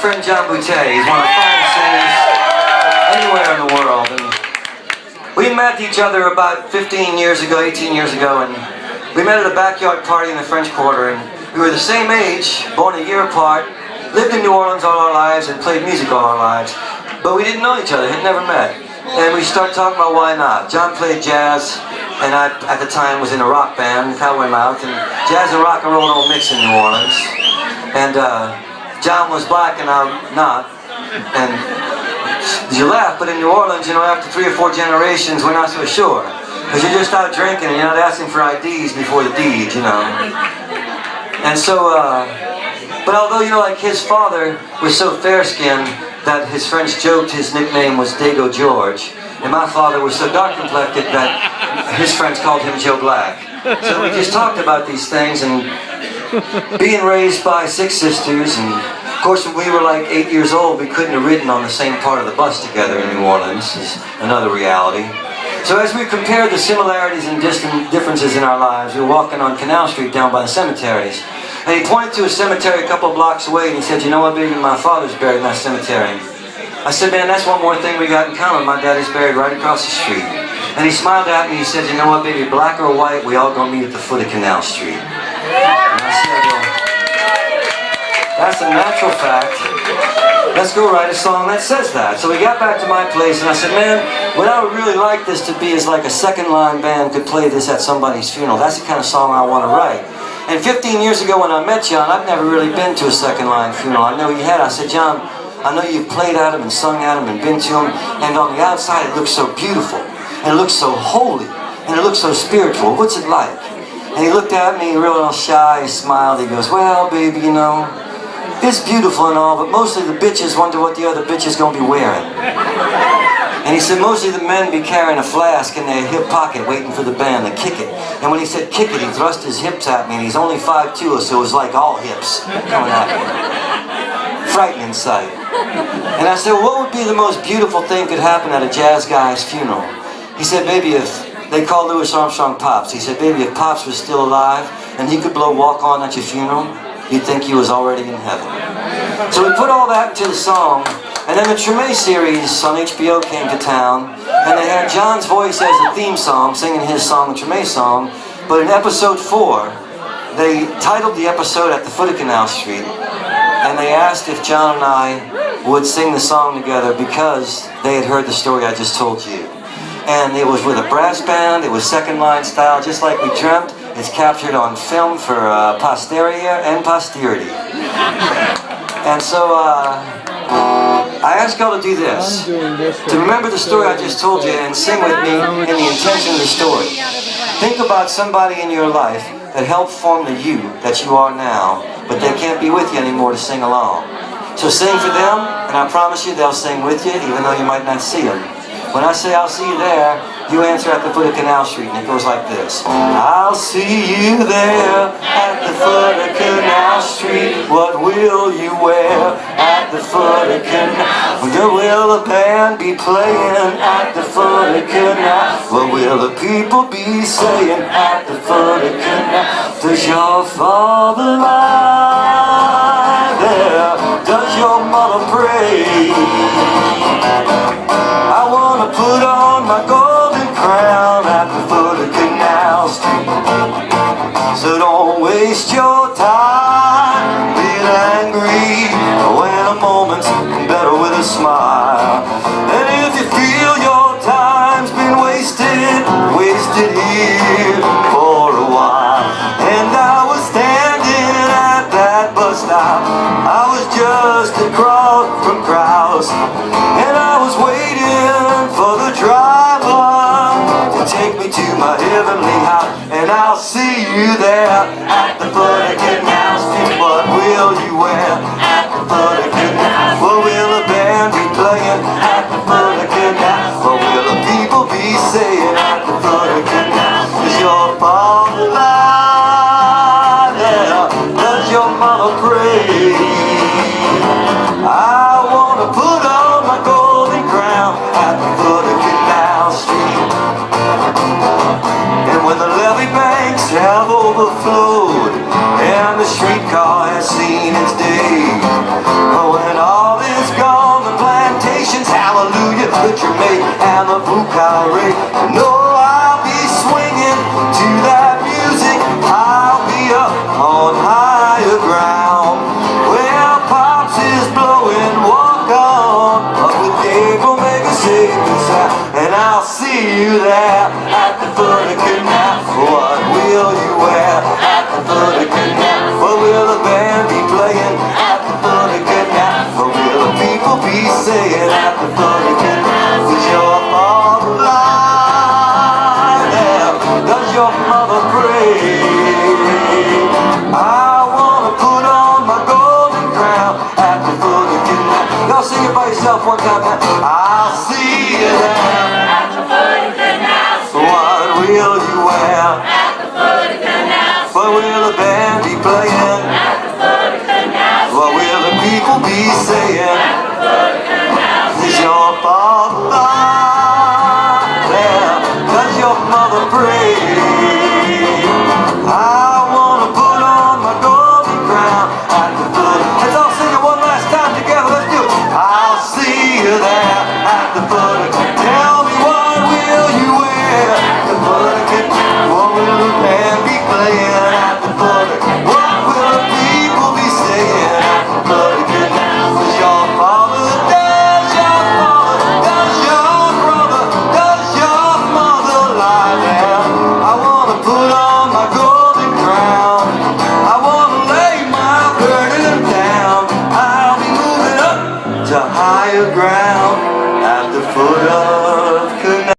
friend John Boutte. He's one of the finest singers anywhere in the world. And we met each other about 15 years ago, 18 years ago, and we met at a backyard party in the French Quarter, and we were the same age, born a year apart, lived in New Orleans all our lives, and played music all our lives. But we didn't know each other, had never met. And we started talking about why not. John played jazz, and I, at the time, was in a rock band, Cowboy Mouth, and jazz and rock and roll don't mix in New Orleans. And John was black and I'm not. And you laugh, but in New Orleans, you know, after 3 or 4 generations, we're not so sure. Because you're just out drinking and you're not asking for IDs before the deed, you know. And so, but although, you know, like his father was so fair-skinned that his friends joked his nickname was Dago George, and my father was so dark-complected that his friends called him Joe Black. So we just talked about these things, and being raised by 6 sisters, and of course when we were like 8 years old, we couldn't have ridden on the same part of the bus together in New Orleans, is another reality. So as we compared the similarities and differences in our lives, we were walking on Canal Street down by the cemeteries. And he pointed to a cemetery a couple of blocks away and he said, "You know what, baby, my father's buried in that cemetery." I said, "Man, that's one more thing we got in common. My daddy's buried right across the street." And he smiled at me and he said, "You know what, baby, black or white, we all gonna meet at the foot of Canal Street." And I said, "Well, that's a natural fact. Let's go write a song that says that." So we got back to my place and I said, "Man, what I would really like this to be is like a second-line band could play this at somebody's funeral. That's the kind of song I want to write." And 15 years ago when I met John, I'd never really been to a second-line funeral. I know he had. I said, "John, I know you've played at him and sung at him and been to him, and on the outside it looks so beautiful, and it looks so holy, and it looks so spiritual. What's it like?" And he looked at me real shy, he smiled, he goes, "Well, baby, you know, it's beautiful and all, but mostly the bitches wonder what the other bitch is gonna be wearing." And he said, "Mostly the men be carrying a flask in their hip pocket waiting for the band to kick it." And when he said kick it, he thrust his hips at me, and he's only 5'2", so it was like all hips coming at me. Frightening sight. And I said, "Well, what would be the most beautiful thing could happen at a jazz guy's funeral?" He said, "Baby, if they call Louis Armstrong Pops." He said, "Baby, if Pops was still alive and he could blow Walk On at your funeral, you'd think he was already in heaven." So we put all that into the song, and then the Treme series on HBO came to town, and they had John's voice as the theme song, singing his song, the Treme song, but in episode 4, they titled the episode At the Foot of Canal Street, and they asked if John and I would sing the song together because they had heard the story I just told you. And it was with a brass band, it was second-line style, just like we dreamt. It's captured on film for posterity and posterity. And so I ask y'all to do this, to remember the story I just told you and sing with me in the intention of the story. Think about somebody in your life that helped form the you that you are now, but they can't be with you anymore to sing along. So sing for them, and I promise you they'll sing with you, even though you might not see them. When I say I'll see you there, you answer at the foot of Canal Street, and it goes like this. I'll see you there at the foot of Canal Street. What will you wear at the foot of Canal? Where will the band be playing at the foot of Canal? What will the people be saying at the foot of Canal? Does your father lie there? Does your mother pray? I wanna put on my golden crown at the foot of Canal Street. So don't waste your time being angry when a moment's better with a smile. And if you feel your time's been wasted, wasted here for a while. And I was standing at that bus stop, I was just across from Krause, and I was waiting for the driver to take me to my heavenly house. And I'll see you there at the foot of Canal Street. What will you wear at the foot of Canal? What will the band be playing at the foot of Canal? What will the people be saying at the foot of Canal? Does your father lie there? Does your mother pray? I wanna put on my golden crown at the foot of Canal Street. And when the levee banks have overflowed and the streetcar has seen its day, when and I'll see you there at the foot of Canal. What will you wear at the foot of Canal? What will the band be playing at the foot of Canal? What will the people be saying at the foot of Canal? Is your father alive there? Does your mother pray? I wanna put on my golden crown at the foot of Canal. Y'all sing it by yourself one time now. I'll see you there at the foot of Canal. What will you wear At the foot of Canal. What will the band be playing At the foot of Canal. What will the people be saying At the foot of Canal. Is your father alive?